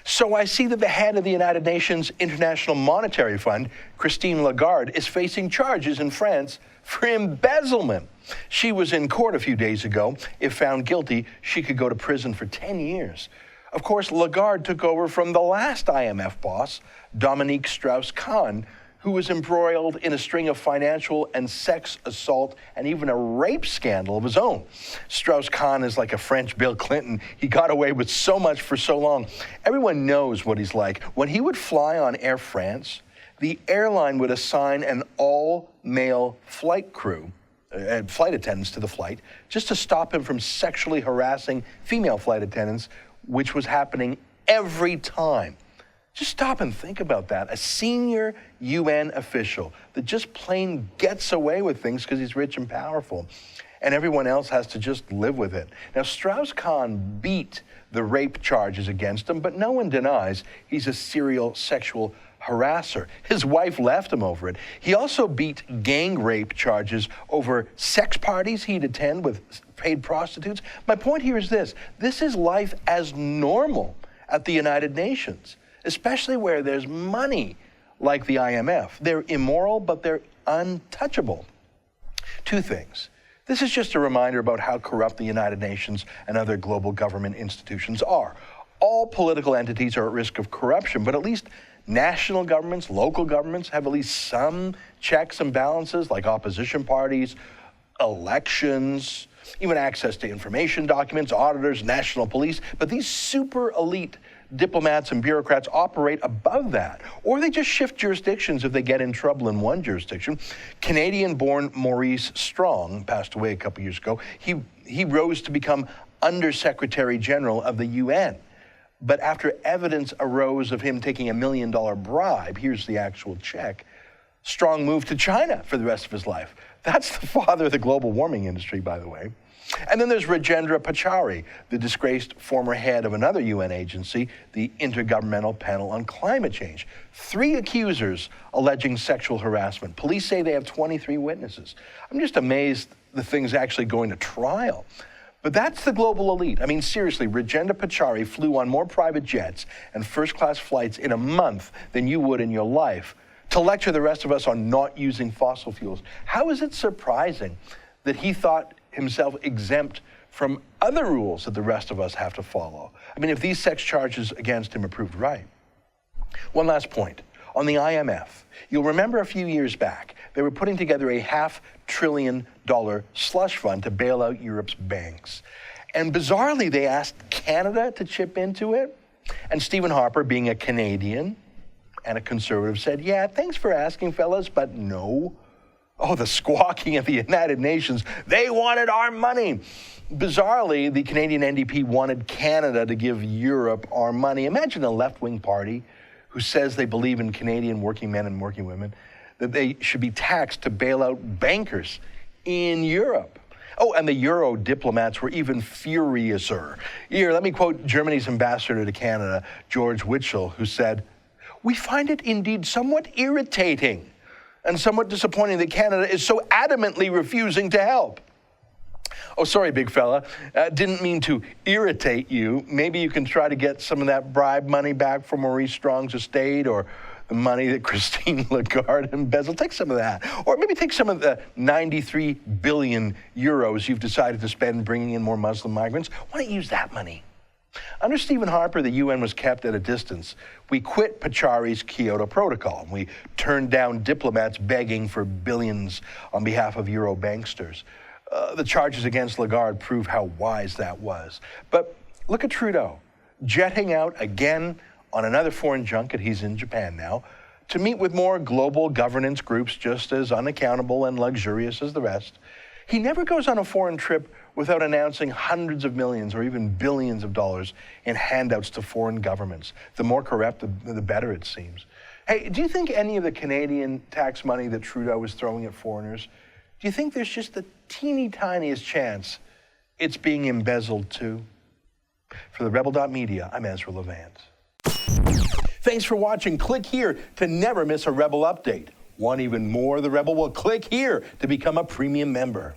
So I see that the head of the United Nations International Monetary Fund, Christine Lagarde, is facing charges in France for embezzlement. She was in court a few days ago. If found guilty, she could go to prison for 10 years. Of course, Lagarde took over from the last IMF boss, Dominique Strauss-Khan, who was embroiled in a string of financial and sex assault and even a rape scandal of his own. Strauss-Khan is like a French Bill Clinton. He got away with so much for so long. Everyone knows what he's like. When he would fly on Air France, the airline would assign an all-male flight crew, flight attendants to the flight, just to stop him from sexually harassing female flight attendants, which was happening every time. Just stop and think about that. A senior UN official that just plain gets away with things because he's rich and powerful, and everyone else has to just live with it. Now, Strauss-Khan beat the rape charges against him, but no one denies he's a serial sexual harasser. His wife left him over it. He also beat gang rape charges over sex parties he'd attend with paid prostitutes. My point here is this. This is life as normal at the United Nations, especially where there's money like the IMF. They're immoral, but they're untouchable. Two things. This is just a reminder about how corrupt the United Nations and other global government institutions are. All political entities are at risk of corruption, but at least national governments, local governments have at least some checks and balances, like opposition parties, elections, even access to information documents, auditors, national police. But these super elite diplomats and bureaucrats operate above that, or they just shift jurisdictions if they get in trouble in one jurisdiction. Canadian-born Maurice Strong passed away a couple years ago. He rose to become Undersecretary General of the UN. But after evidence arose of him taking $1 million bribe, here's the actual check, Strong moved to China for the rest of his life. That's the father of the global warming industry, by the way. And then there's Rajendra Pachauri, the disgraced former head of another UN agency, the Intergovernmental Panel on Climate Change. 3 accusers alleging sexual harassment. Police say they have 23 witnesses. I'm just amazed the thing's actually going to trial. But that's the global elite. I mean, seriously, Rajendra Pachauri flew on more private jets and first-class flights in a month than you would in your life to lecture the rest of us on not using fossil fuels. How is it surprising that he thought himself exempt from other rules that the rest of us have to follow? I mean, if these sex charges against him are proved right. One last point. On the IMF, you'll remember a few years back, they were putting together a $500 billion slush fund to bail out Europe's banks. And bizarrely, they asked Canada to chip into it. And Stephen Harper, being a Canadian and a conservative, said, yeah, thanks for asking, fellas, but no. Oh, the squawking at the United Nations. They wanted our money. Bizarrely, the Canadian NDP wanted Canada to give Europe our money. Imagine a left-wing party who says they believe in Canadian working men and working women, that they should be taxed to bail out bankers in Europe. Oh, and the Euro diplomats were even furiouser. Here, let me quote Germany's ambassador to Canada, George Witschel, who said, "We find it indeed somewhat irritating and somewhat disappointing that Canada is so adamantly refusing to help." Oh, sorry, big fella. Didn't mean to irritate you. Maybe you can try to get some of that bribe money back from Maurice Strong's estate, or the money that Christine Lagarde embezzled. Take some of that. Or maybe take some of the 93 billion euros you've decided to spend bringing in more Muslim migrants. Why don't you use that money? Under Stephen Harper, the UN was kept at a distance. We quit Pachauri's Kyoto Protocol, and we turned down diplomats begging for billions on behalf of Euro banksters. The charges against Lagarde prove how wise that was. But look at Trudeau, jetting out again on another foreign junket, he's in Japan now, to meet with more global governance groups just as unaccountable and luxurious as the rest. He never goes on a foreign trip without announcing hundreds of millions or even billions of dollars in handouts to foreign governments. The more corrupt, the better, it seems. Hey, do you think any of the Canadian tax money that Trudeau is throwing at foreigners, do you think there's just the teeny tiniest chance it's being embezzled too? For the Rebel.media, I'm Ezra Levant. Thanks for watching. Click here to never miss a Rebel update. Want even more of the Rebel? Well, click here to become a premium member.